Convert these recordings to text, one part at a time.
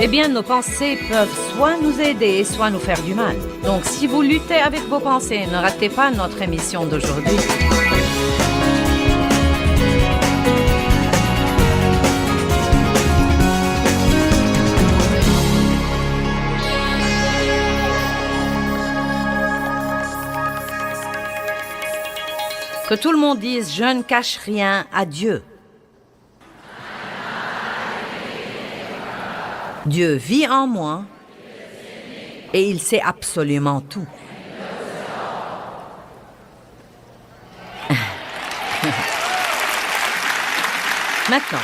Eh bien, nos pensées peuvent soit nous aider, soit nous faire du mal. Donc, si vous luttez avec vos pensées, ne ratez pas notre émission d'aujourd'hui. Que tout le monde dise « Je ne cache rien à Dieu ». Dieu vit en moi et il sait absolument tout. Maintenant,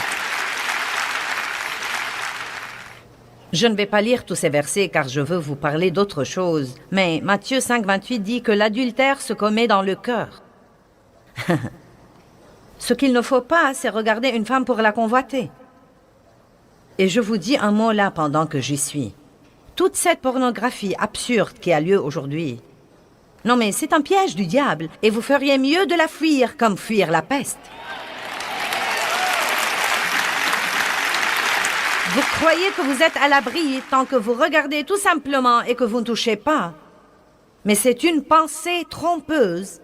je ne vais pas lire tous ces versets car je veux vous parler d'autre chose. Mais Matthieu 5, 28 dit que l'adultère se commet dans le cœur. Ce qu'il ne faut pas, c'est regarder une femme pour la convoiter. Et je vous dis un mot là pendant que j'y suis. Toute cette pornographie absurde qui a lieu aujourd'hui. Non mais c'est un piège du diable et vous feriez mieux de la fuir comme fuir la peste. Vous croyez que vous êtes à l'abri tant que vous regardez tout simplement et que vous ne touchez pas. Mais c'est une pensée trompeuse.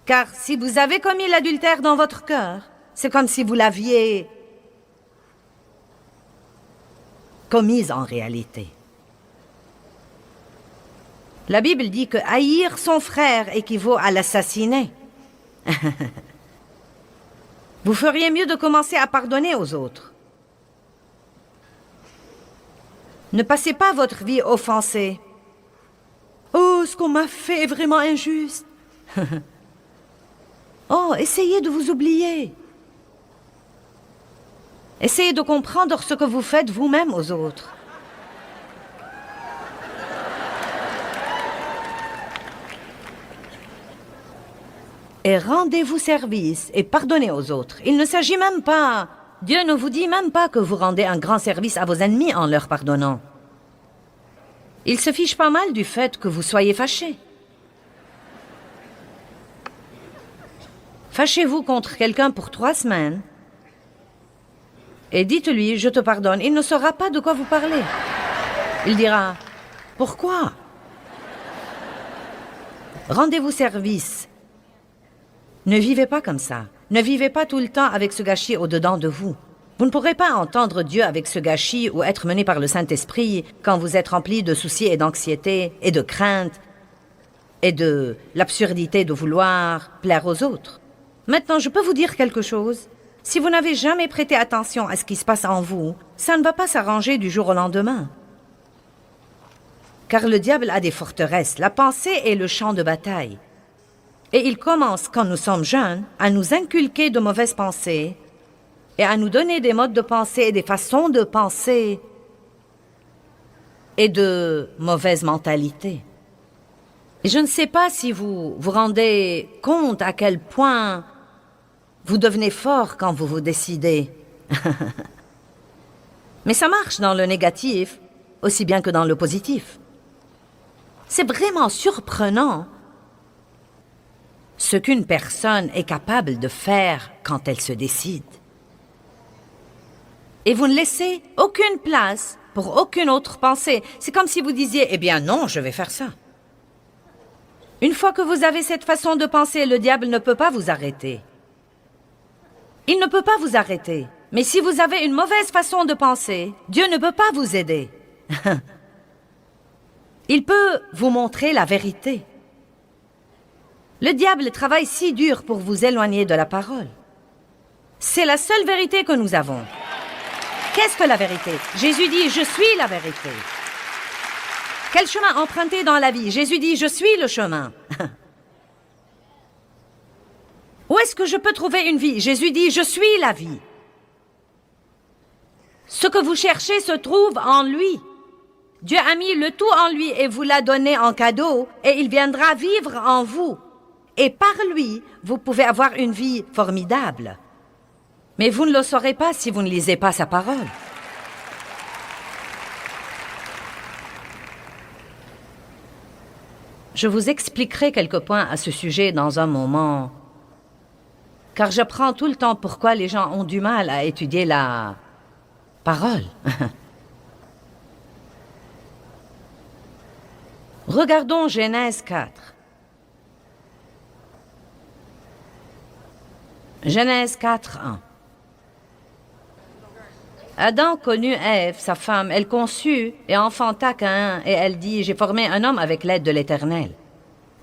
Car si vous avez commis l'adultère dans votre cœur, c'est comme si vous l'aviez commise en réalité. La Bible dit que haïr son frère équivaut à l'assassiner. Vous feriez mieux de commencer à pardonner aux autres. Ne passez pas votre vie offensée. Oh, ce qu'on m'a fait est vraiment injuste. Oh, essayez de vous oublier. Essayez de comprendre ce que vous faites vous-même aux autres. Et rendez-vous service et pardonnez aux autres. Il ne s'agit même pas... Dieu ne vous dit même pas que vous rendez un grand service à vos ennemis en leur pardonnant. Il se fiche pas mal du fait que vous soyez fâchés. Fâchez-vous contre quelqu'un pour 3 semaines et dites-lui « Je te pardonne ». Il ne saura pas de quoi vous parlez. Il dira « Pourquoi ?» Rendez-vous service. Ne vivez pas comme ça. Ne vivez pas tout le temps avec ce gâchis au-dedans de vous. Vous ne pourrez pas entendre Dieu avec ce gâchis ou être mené par le Saint-Esprit quand vous êtes rempli de soucis et d'anxiété et de crainte et de l'absurdité de vouloir plaire aux autres. Maintenant, je peux vous dire quelque chose. Si vous n'avez jamais prêté attention à ce qui se passe en vous, ça ne va pas s'arranger du jour au lendemain. Car le diable a des forteresses. La pensée est le champ de bataille. Et il commence, quand nous sommes jeunes, à nous inculquer de mauvaises pensées et à nous donner des modes de pensée et des façons de penser et de mauvaises mentalités. Et je ne sais pas si vous vous rendez compte à quel point vous devenez fort quand vous vous décidez. Mais ça marche dans le négatif aussi bien que dans le positif. C'est vraiment surprenant ce qu'une personne est capable de faire quand elle se décide. Et vous ne laissez aucune place pour aucune autre pensée. C'est comme si vous disiez « Eh bien non, je vais faire ça ». Une fois que vous avez cette façon de penser, le diable ne peut pas vous arrêter. Il ne peut pas vous arrêter. Mais si vous avez une mauvaise façon de penser, Dieu ne peut pas vous aider. Il peut vous montrer la vérité. Le diable travaille si dur pour vous éloigner de la parole. C'est la seule vérité que nous avons. Qu'est-ce que la vérité? Jésus dit « Je suis la vérité ». Quel chemin emprunter dans la vie? Jésus dit « Je suis le chemin ». Où est-ce que je peux trouver une vie? Jésus dit « Je suis la vie ». Ce que vous cherchez se trouve en lui. Dieu a mis le tout en lui et vous l'a donné en cadeau et il viendra vivre en vous. Et par lui, vous pouvez avoir une vie formidable. Mais vous ne le saurez pas si vous ne lisez pas sa parole. Je vous expliquerai quelques points à ce sujet dans un moment, car j'apprends tout le temps pourquoi les gens ont du mal à étudier la parole. Regardons Genèse 4. Genèse 4, 1. Adam connut Ève, sa femme, elle conçut et enfanta Caïn, et elle dit, « J'ai formé un homme avec l'aide de l'Éternel. »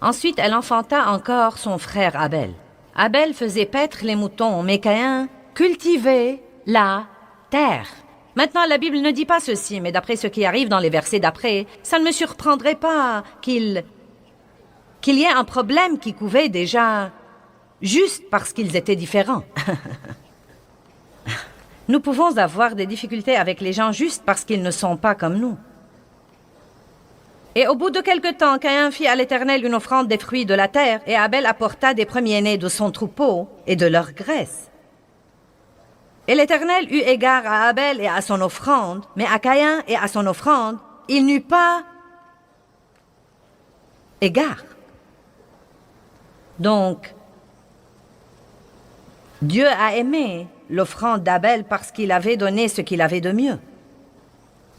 Ensuite, elle enfanta encore son frère Abel. Abel faisait paître les moutons, mais Caïn cultivait la terre. Maintenant, la Bible ne dit pas ceci, mais d'après ce qui arrive dans les versets d'après, ça ne me surprendrait pas qu'il y ait un problème qui couvait déjà juste parce qu'ils étaient différents. Nous pouvons avoir des difficultés avec les gens juste parce qu'ils ne sont pas comme nous. Et au bout de quelque temps, Caïn fit à l'Éternel une offrande des fruits de la terre, et Abel apporta des premiers-nés de son troupeau et de leur graisse. Et l'Éternel eut égard à Abel et à son offrande, mais à Caïn et à son offrande, il n'eut pas égard. Donc, Dieu a aimé l'offrande d'Abel parce qu'il avait donné ce qu'il avait de mieux.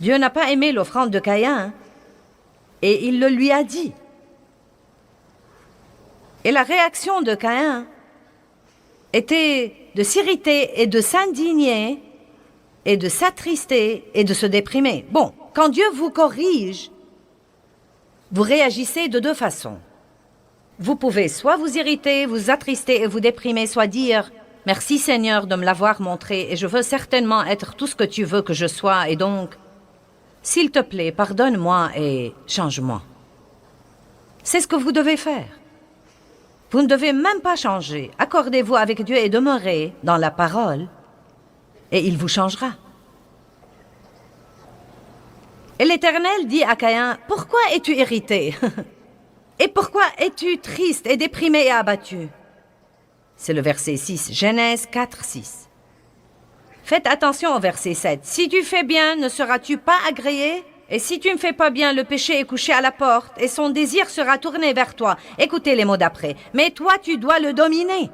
Dieu n'a pas aimé l'offrande de Caïn, et il le lui a dit. Et la réaction de Caïn était de s'irriter et de s'indigner et de s'attrister et de se déprimer. Bon, quand Dieu vous corrige, vous réagissez de deux façons. Vous pouvez soit vous irriter, vous attrister et vous déprimer, soit dire « Merci Seigneur de me l'avoir montré et je veux certainement être tout ce que tu veux que je sois et donc, s'il te plaît, pardonne-moi et change-moi. » C'est ce que vous devez faire. Vous ne devez même pas changer. Accordez-vous avec Dieu et demeurez dans la parole et il vous changera. Et l'Éternel dit à Caïn, « Pourquoi es-tu irrité? Et pourquoi es-tu triste et déprimé et abattu? » C'est le verset 6, Genèse 4, 6. Faites attention au verset 7. « Si tu fais bien, ne seras-tu pas agréé? Et si tu ne fais pas bien, le péché est couché à la porte, et son désir sera tourné vers toi. » Écoutez les mots d'après. « Mais toi, tu dois le dominer. »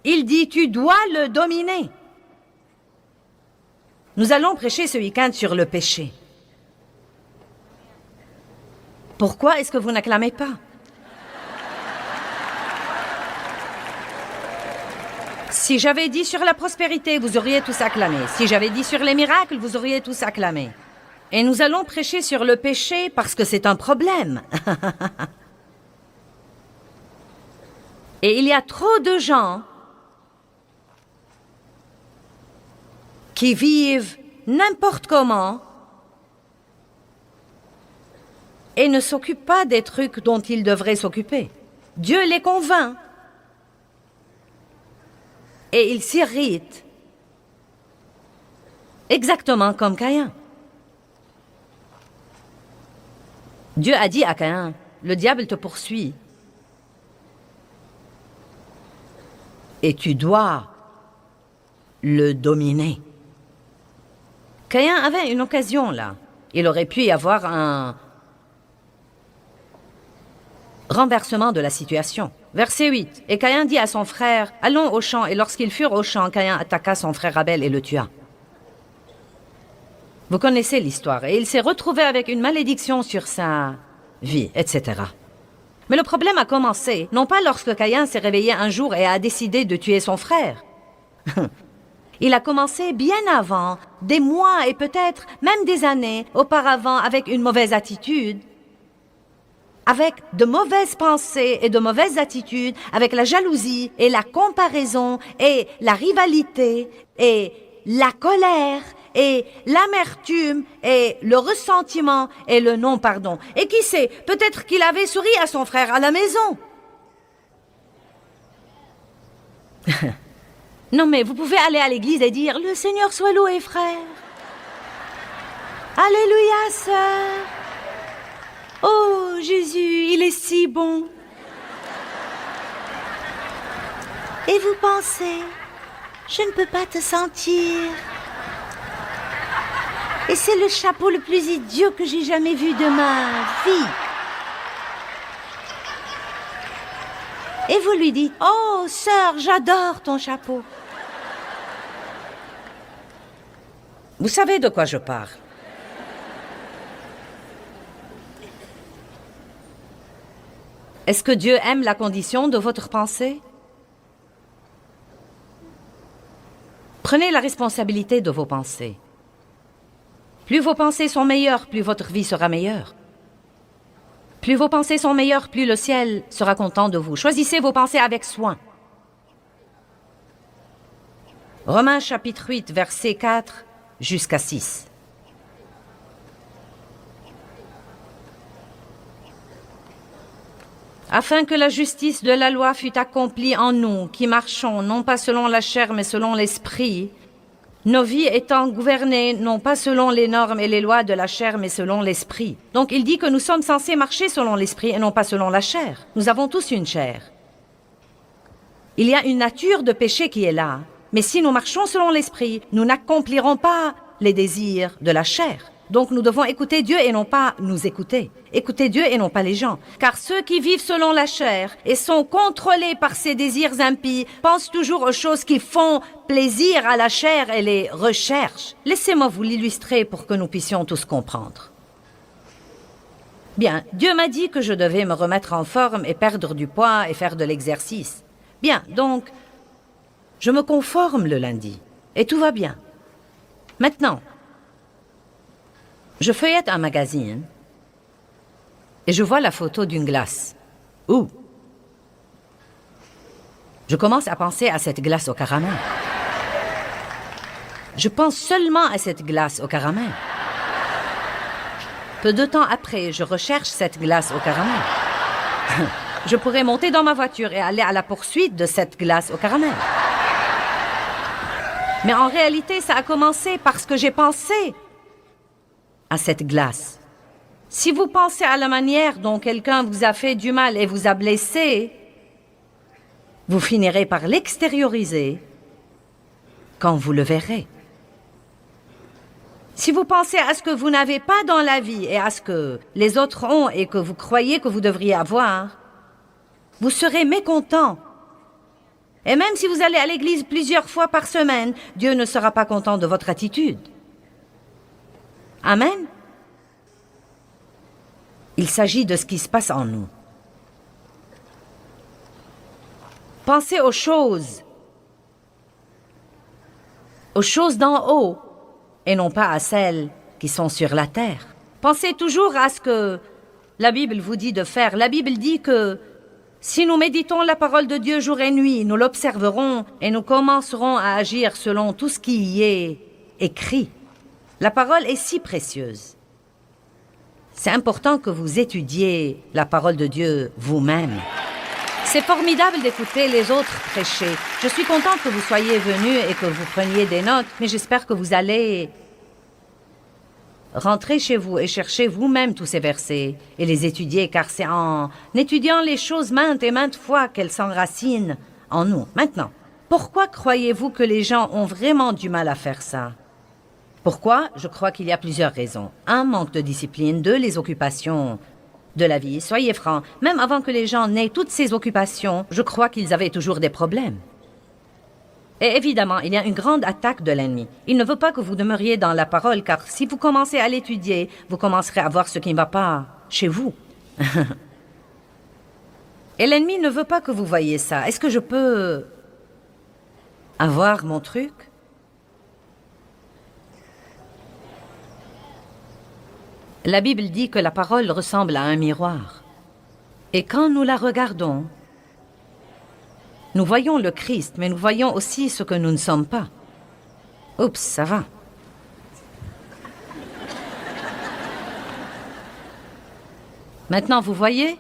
Il dit, tu dois le dominer. Nous allons prêcher ce week-end sur le péché. Pourquoi est-ce que vous n'acclamez pas? Si j'avais dit sur la prospérité, vous auriez tous acclamé. Si j'avais dit sur les miracles, vous auriez tous acclamé. Et nous allons prêcher sur le péché parce que c'est un problème. Et il y a trop de gens qui vivent n'importe comment et ne s'occupent pas des trucs dont ils devraient s'occuper. Dieu les convainc. Et ils s'irritent. Exactement comme Caïn. Dieu a dit à Caïn, le diable te poursuit. Et tu dois le dominer. Caïn avait une occasion là. Il aurait pu y avoir un renversement de la situation. Verset 8. Et Caïn dit à son frère, « Allons au champ. » Et lorsqu'ils furent au champ, Caïn attaqua son frère Abel et le tua. Vous connaissez l'histoire. Et il s'est retrouvé avec une malédiction sur sa vie, etc. Mais le problème a commencé, non pas lorsque Caïn s'est réveillé un jour et a décidé de tuer son frère. Il a commencé bien avant, des mois et peut-être même des années auparavant avec une mauvaise attitude, avec de mauvaises pensées et de mauvaises attitudes, avec la jalousie et la comparaison et la rivalité et la colère et l'amertume et le ressentiment et le non-pardon. Et qui sait, peut-être qu'il avait souri à son frère à la maison. Non mais vous pouvez aller à l'église et dire « Le Seigneur soit loué, frère. Alléluia, sœur. Oh, Jésus, il est si bon. » Et vous pensez, je ne peux pas te sentir. Et c'est le chapeau le plus idiot que j'ai jamais vu de ma vie. Et vous lui dites, oh, sœur, j'adore ton chapeau. Vous savez de quoi je parle. Est-ce que Dieu aime la condition de votre pensée? Prenez la responsabilité de vos pensées. Plus vos pensées sont meilleures, plus votre vie sera meilleure. Plus vos pensées sont meilleures, plus le ciel sera content de vous. Choisissez vos pensées avec soin. Romains chapitre 8, versets 4 jusqu'à 6. Afin que la justice de la loi fût accomplie en nous, qui marchons non pas selon la chair, mais selon l'esprit, nos vies étant gouvernées non pas selon les normes et les lois de la chair, mais selon l'esprit. Donc il dit que nous sommes censés marcher selon l'esprit et non pas selon la chair. Nous avons tous une chair. Il y a une nature de péché qui est là, mais si nous marchons selon l'esprit, nous n'accomplirons pas les désirs de la chair. Donc nous devons écouter Dieu et non pas nous écouter. Écouter Dieu et non pas les gens. Car ceux qui vivent selon la chair et sont contrôlés par ses désirs impies pensent toujours aux choses qui font plaisir à la chair et les recherchent. Laissez-moi vous l'illustrer pour que nous puissions tous comprendre. Bien, Dieu m'a dit que je devais me remettre en forme et perdre du poids et faire de l'exercice. Bien, donc, je me conforme le lundi et tout va bien. Maintenant, je feuillette un magazine et je vois la photo d'une glace. Ouh! Je commence à penser à cette glace au caramel. Je pense seulement à cette glace au caramel. Peu de temps après, je recherche cette glace au caramel. Je pourrais monter dans ma voiture et aller à la poursuite de cette glace au caramel. Mais en réalité, ça a commencé parce que j'ai pensé à cette glace. Si vous pensez à la manière dont quelqu'un vous a fait du mal et vous a blessé, vous finirez par l'extérioriser quand vous le verrez. Si vous pensez à ce que vous n'avez pas dans la vie et à ce que les autres ont et que vous croyez que vous devriez avoir, vous serez mécontent. Et même si vous allez à l'église plusieurs fois par semaine, Dieu ne sera pas content de votre attitude. Amen. Il s'agit de ce qui se passe en nous. Pensez aux choses d'en haut et non pas à celles qui sont sur la terre. Pensez toujours à ce que la Bible vous dit de faire. La Bible dit que si nous méditons la parole de Dieu jour et nuit, nous l'observerons et nous commencerons à agir selon tout ce qui y est écrit. La parole est si précieuse. C'est important que vous étudiez la parole de Dieu vous-même. C'est formidable d'écouter les autres prêcher. Je suis contente que vous soyez venus et que vous preniez des notes, mais j'espère que vous allez rentrer chez vous et chercher vous-même tous ces versets et les étudier, car c'est en étudiant les choses maintes et maintes fois qu'elles s'enracinent en nous. Maintenant, pourquoi croyez-vous que les gens ont vraiment du mal à faire ça? Pourquoi? Je crois qu'il y a plusieurs raisons. 1, manque de discipline. 2, les occupations de la vie. Soyez francs, même avant que les gens n'aient toutes ces occupations, je crois qu'ils avaient toujours des problèmes. Et évidemment, il y a une grande attaque de l'ennemi. Il ne veut pas que vous demeuriez dans la parole, car si vous commencez à l'étudier, vous commencerez à voir ce qui ne va pas chez vous. Et l'ennemi ne veut pas que vous voyiez ça. Est-ce que je peux avoir mon truc? La Bible dit que la parole ressemble à un miroir. Et quand nous la regardons, nous voyons le Christ, mais nous voyons aussi ce que nous ne sommes pas. Oups, ça va. Maintenant, vous voyez,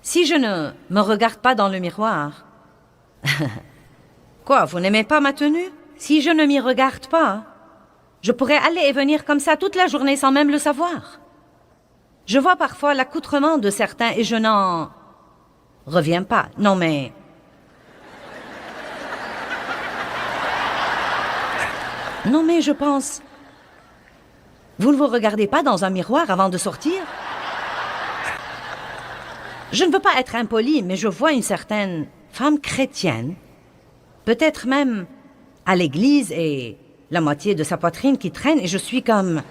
si je ne me regarde pas dans le miroir... Quoi, vous n'aimez pas ma tenue? Si je ne m'y regarde pas... Je pourrais aller et venir comme ça toute la journée sans même le savoir. Je vois parfois l'accoutrement de certains et je n'en reviens pas. Non mais... Non mais je pense... Vous ne vous regardez pas dans un miroir avant de sortir? Je ne veux pas être impoli, mais je vois une certaine femme chrétienne, peut-être même à l'église et... la moitié de sa poitrine qui traîne et je suis comme...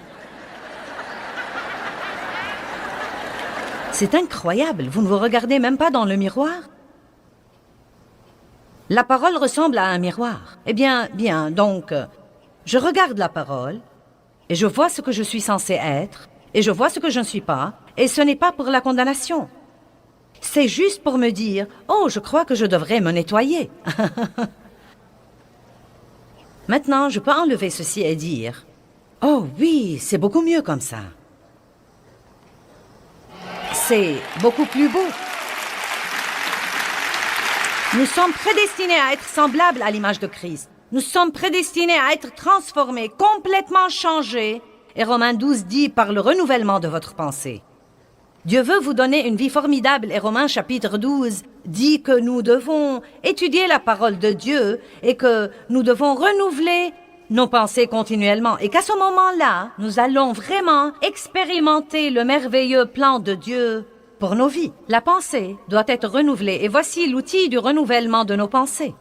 C'est incroyable, vous ne vous regardez même pas dans le miroir? La parole ressemble à un miroir. Eh bien, donc, je regarde la parole, et je vois ce que je suis censé être, et je vois ce que je ne suis pas, et ce n'est pas pour la condamnation. C'est juste pour me dire, oh, je crois que je devrais me nettoyer. Maintenant, je peux enlever ceci et dire, oh oui, c'est beaucoup mieux comme ça. C'est beaucoup plus beau. Nous sommes prédestinés à être semblables à l'image de Christ. Nous sommes prédestinés à être transformés, complètement changés. Et Romains 12 dit par le renouvellement de votre pensée. Dieu veut vous donner une vie formidable et Romains chapitre 12 dit que nous devons étudier la parole de Dieu et que nous devons renouveler nos pensées continuellement. Et qu'à ce moment-là, nous allons vraiment expérimenter le merveilleux plan de Dieu pour nos vies. La pensée doit être renouvelée et voici l'outil du renouvellement de nos pensées.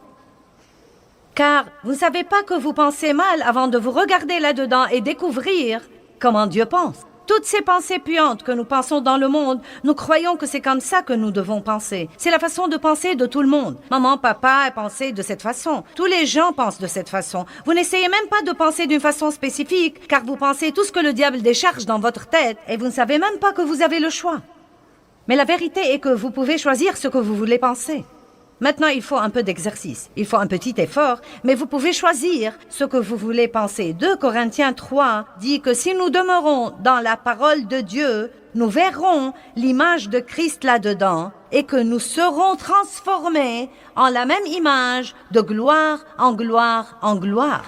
Car vous ne savez pas que vous pensez mal avant de vous regarder là-dedans et découvrir comment Dieu pense. Toutes ces pensées puantes que nous pensons dans le monde, nous croyons que c'est comme ça que nous devons penser. C'est la façon de penser de tout le monde. Maman, papa a pensé de cette façon. Tous les gens pensent de cette façon. Vous n'essayez même pas de penser d'une façon spécifique, car vous pensez tout ce que le diable décharge dans votre tête et vous ne savez même pas que vous avez le choix. Mais la vérité est que vous pouvez choisir ce que vous voulez penser. Maintenant, il faut un peu d'exercice. Il faut un petit effort, mais vous pouvez choisir ce que vous voulez penser. 2 Corinthiens 3 dit que si nous demeurons dans la parole de Dieu, nous verrons l'image de Christ là-dedans et que nous serons transformés en la même image de gloire en gloire en gloire.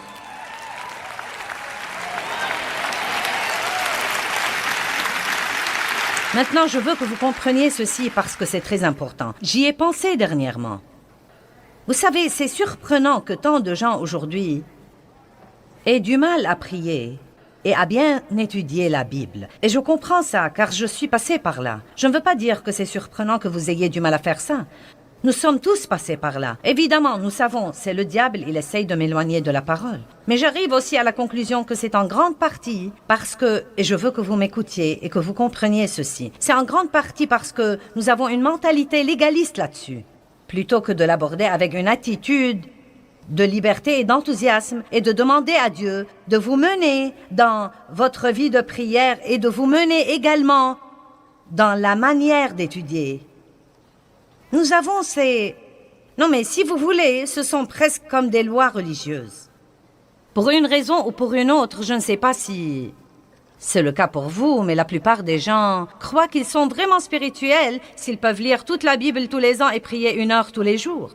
Maintenant, je veux que vous compreniez ceci parce que c'est très important. J'y ai pensé dernièrement. Vous savez, c'est surprenant que tant de gens aujourd'hui aient du mal à prier et à bien étudier la Bible. Et je comprends ça, car je suis passé par là. Je ne veux pas dire que c'est surprenant que vous ayez du mal à faire ça. Nous sommes tous passés par là. Évidemment, nous savons, c'est le diable, il essaye de m'éloigner de la parole. Mais j'arrive aussi à la conclusion que c'est en grande partie parce que, et je veux que vous m'écoutiez et que vous compreniez ceci, c'est en grande partie parce que nous avons une mentalité légaliste là-dessus, plutôt que de l'aborder avec une attitude de liberté et d'enthousiasme et de demander à Dieu de vous mener dans votre vie de prière et de vous mener également dans la manière d'étudier. Nous avons ces... Non mais si vous voulez, ce sont presque comme des lois religieuses. Pour une raison ou pour une autre, je ne sais pas si c'est le cas pour vous, mais la plupart des gens croient qu'ils sont vraiment spirituels s'ils peuvent lire toute la Bible tous les ans et prier 1 heure tous les jours.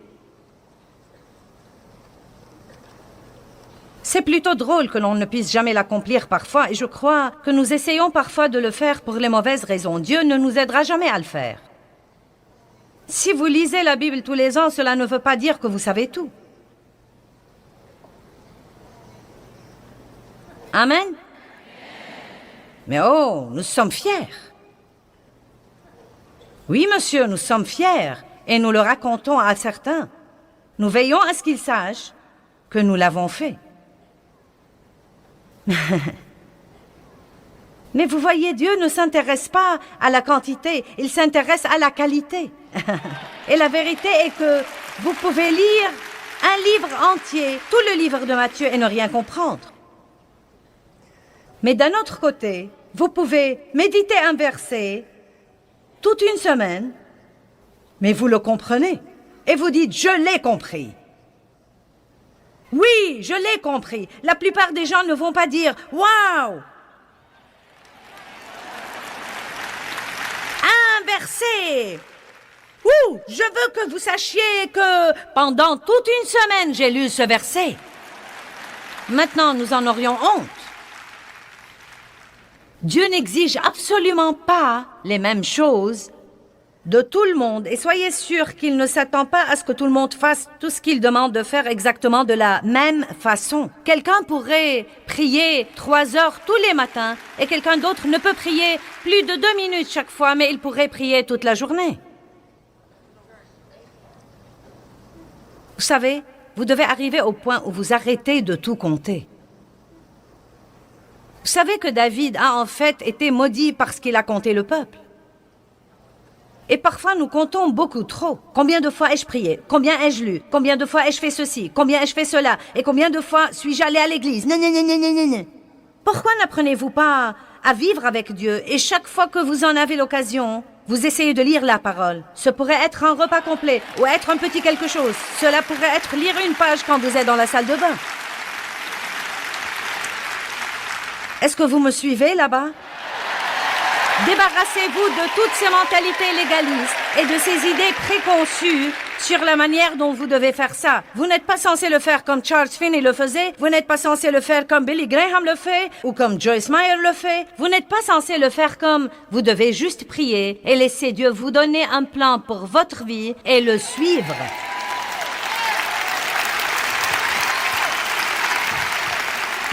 C'est plutôt drôle que l'on ne puisse jamais l'accomplir parfois, et je crois que nous essayons parfois de le faire pour les mauvaises raisons. Dieu ne nous aidera jamais à le faire. Si vous lisez la Bible tous les ans, cela ne veut pas dire que vous savez tout. Amen. Mais oh, nous sommes fiers. Oui, monsieur, nous sommes fiers et nous le racontons à certains. Nous veillons à ce qu'ils sachent que nous l'avons fait. Mais vous voyez, Dieu ne s'intéresse pas à la quantité, il s'intéresse à la qualité. Et la vérité est que vous pouvez lire un livre entier, tout le livre de Matthieu et ne rien comprendre. Mais d'un autre côté, vous pouvez méditer un verset toute une semaine, mais vous le comprenez. Et vous dites, je l'ai compris. Oui, je l'ai compris. La plupart des gens ne vont pas dire, waouh! Un verset! Ouh, je veux que vous sachiez que pendant toute une semaine, j'ai lu ce verset. Maintenant, nous en aurions honte. Dieu n'exige absolument pas les mêmes choses de tout le monde. Et soyez sûr qu'il ne s'attend pas à ce que tout le monde fasse tout ce qu'il demande de faire exactement de la même façon. Quelqu'un pourrait prier 3 heures tous les matins et quelqu'un d'autre ne peut prier plus de 2 minutes chaque fois, mais il pourrait prier toute la journée. Vous savez, vous devez arriver au point où vous arrêtez de tout compter. Vous savez que David a en fait été maudit parce qu'il a compté le peuple. Et parfois, nous comptons beaucoup trop. Combien de fois ai-je prié? Combien ai-je lu? Combien de fois ai-je fait ceci? Combien ai-je fait cela? Et combien de fois suis-je allé à l'église? Pourquoi n'apprenez-vous pas à vivre avec Dieu et chaque fois que vous en avez l'occasion, vous essayez de lire la parole? Ce pourrait être un repas complet ou être un petit quelque chose. Cela pourrait être lire une page quand vous êtes dans la salle de bain. Est-ce que vous me suivez là-bas? Débarrassez-vous de toutes ces mentalités légalistes et de ces idées préconçues sur la manière dont vous devez faire ça. Vous n'êtes pas censé le faire comme Charles Finney le faisait. Vous n'êtes pas censé le faire comme Billy Graham le fait ou comme Joyce Meyer le fait. Vous n'êtes pas censé le faire comme... Vous devez juste prier et laisser Dieu vous donner un plan pour votre vie et le suivre.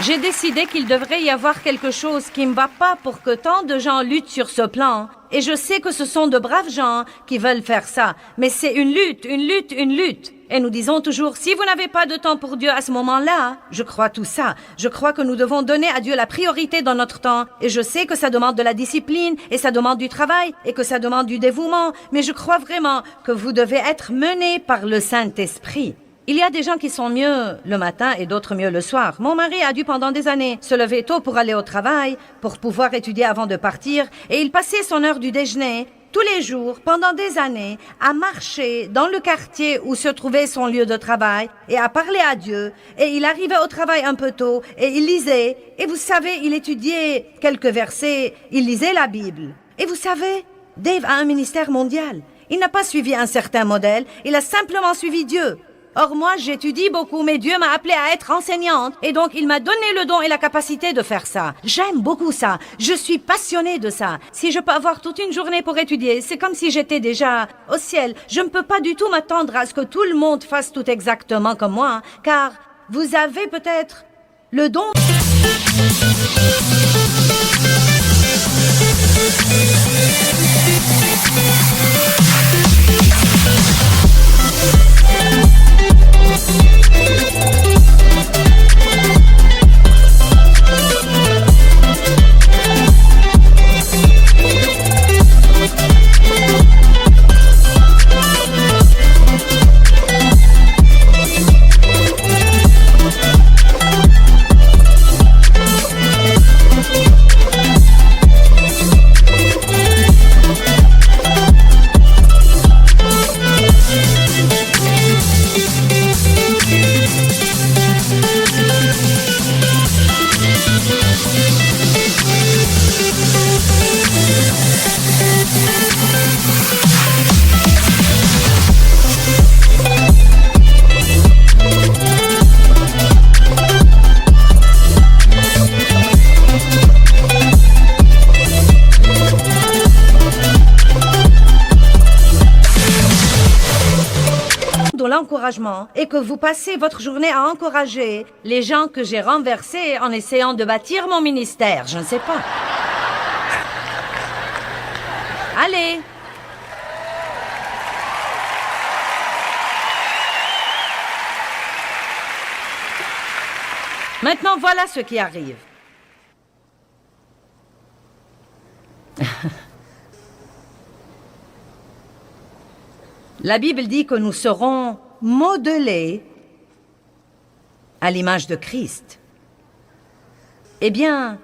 J'ai décidé qu'il devrait y avoir quelque chose qui ne va pas pour que tant de gens luttent sur ce plan. Et je sais que ce sont de braves gens qui veulent faire ça. Mais c'est une lutte, une lutte, une lutte. Et nous disons toujours, si vous n'avez pas de temps pour Dieu à ce moment-là, je crois tout ça. Je crois que nous devons donner à Dieu la priorité dans notre temps. Et je sais que ça demande de la discipline, et ça demande du travail, et que ça demande du dévouement. Mais je crois vraiment que vous devez être menés par le Saint-Esprit. Il y a des gens qui sont mieux le matin et d'autres mieux le soir. Mon mari a dû pendant des années se lever tôt pour aller au travail, pour pouvoir étudier avant de partir, et il passait son heure du déjeuner tous les jours, pendant des années, à marcher dans le quartier où se trouvait son lieu de travail et à parler à Dieu. Et il arrivait au travail un peu tôt et il lisait. Et vous savez, il étudiait quelques versets, il lisait la Bible. Et vous savez, Dave a un ministère mondial. Il n'a pas suivi un certain modèle, il a simplement suivi Dieu. Or moi, j'étudie beaucoup, mais Dieu m'a appelée à être enseignante. Et donc, il m'a donné le don et la capacité de faire ça. J'aime beaucoup ça. Je suis passionnée de ça. Si je peux avoir toute une journée pour étudier, c'est comme si j'étais déjà au ciel. Je ne peux pas du tout m'attendre à ce que tout le monde fasse tout exactement comme moi, car vous avez peut-être le don... l'encouragement et que vous passez votre journée à encourager les gens que j'ai renversés en essayant de bâtir mon ministère. Je ne sais pas. Allez. Maintenant, voilà ce qui arrive. La Bible dit que nous serons modelés à l'image de Christ. Eh bien,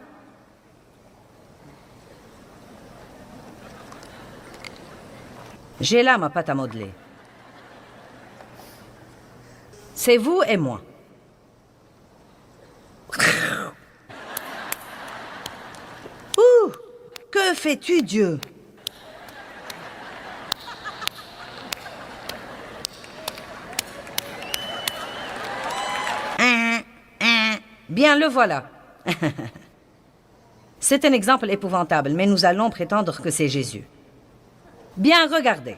j'ai là ma pâte à modeler. C'est vous et moi. Ouh! Que fais-tu, Dieu? Bien, le voilà. C'est un exemple épouvantable, mais nous allons prétendre que c'est Jésus. Bien, regardez.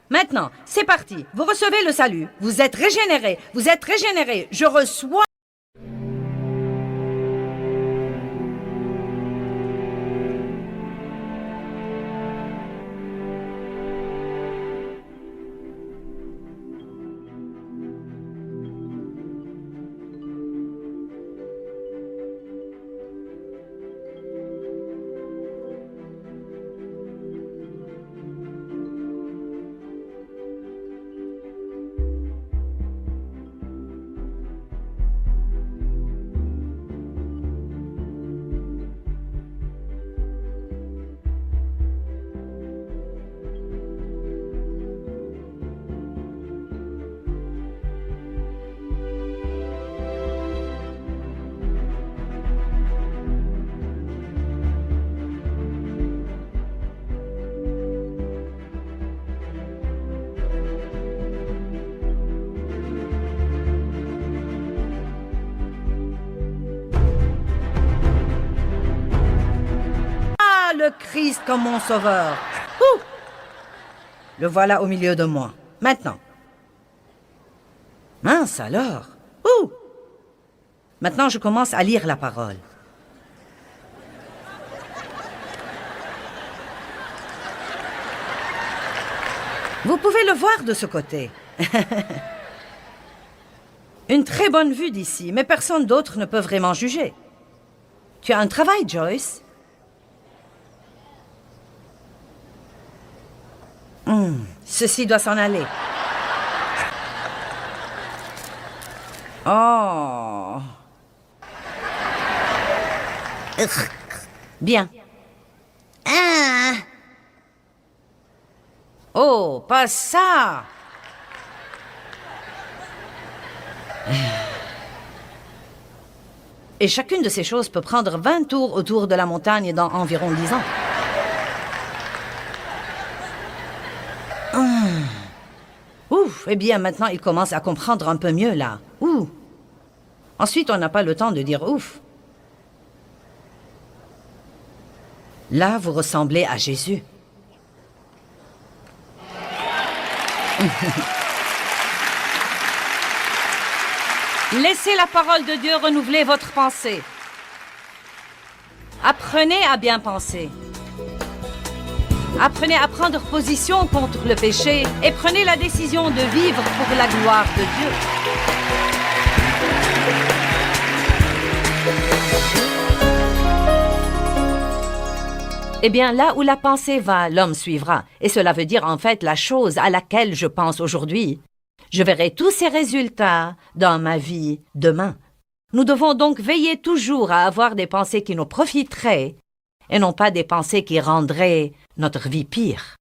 Maintenant, c'est parti. Vous recevez le salut. Vous êtes régénérés. Vous êtes régénérés. Je reçois... le Christ comme mon sauveur. Ouh! Le voilà au milieu de moi. Maintenant. Mince alors. Ouh! Maintenant, je commence à lire la parole. Vous pouvez le voir de ce côté. Une très bonne vue d'ici, mais personne d'autre ne peut vraiment juger. Tu as un travail, Joyce? Ceci doit s'en aller. Oh. Bien. Ah. Oh, pas ça. Et chacune de ces choses peut prendre 20 tours autour de la montagne dans environ 10 ans. Ouf, eh bien maintenant il commence à comprendre un peu mieux là. Ouh. Ensuite on n'a pas le temps de dire ouf. Là vous ressemblez à Jésus. Laissez la parole de Dieu renouveler votre pensée. Apprenez à bien penser. Apprenez à prendre position contre le péché et prenez la décision de vivre pour la gloire de Dieu. Eh bien, là où la pensée va, l'homme suivra. Et cela veut dire en fait la chose à laquelle je pense aujourd'hui. Je verrai tous ces résultats dans ma vie demain. Nous devons donc veiller toujours à avoir des pensées qui nous profiteraient et non pas des pensées qui rendraient notre vie pire.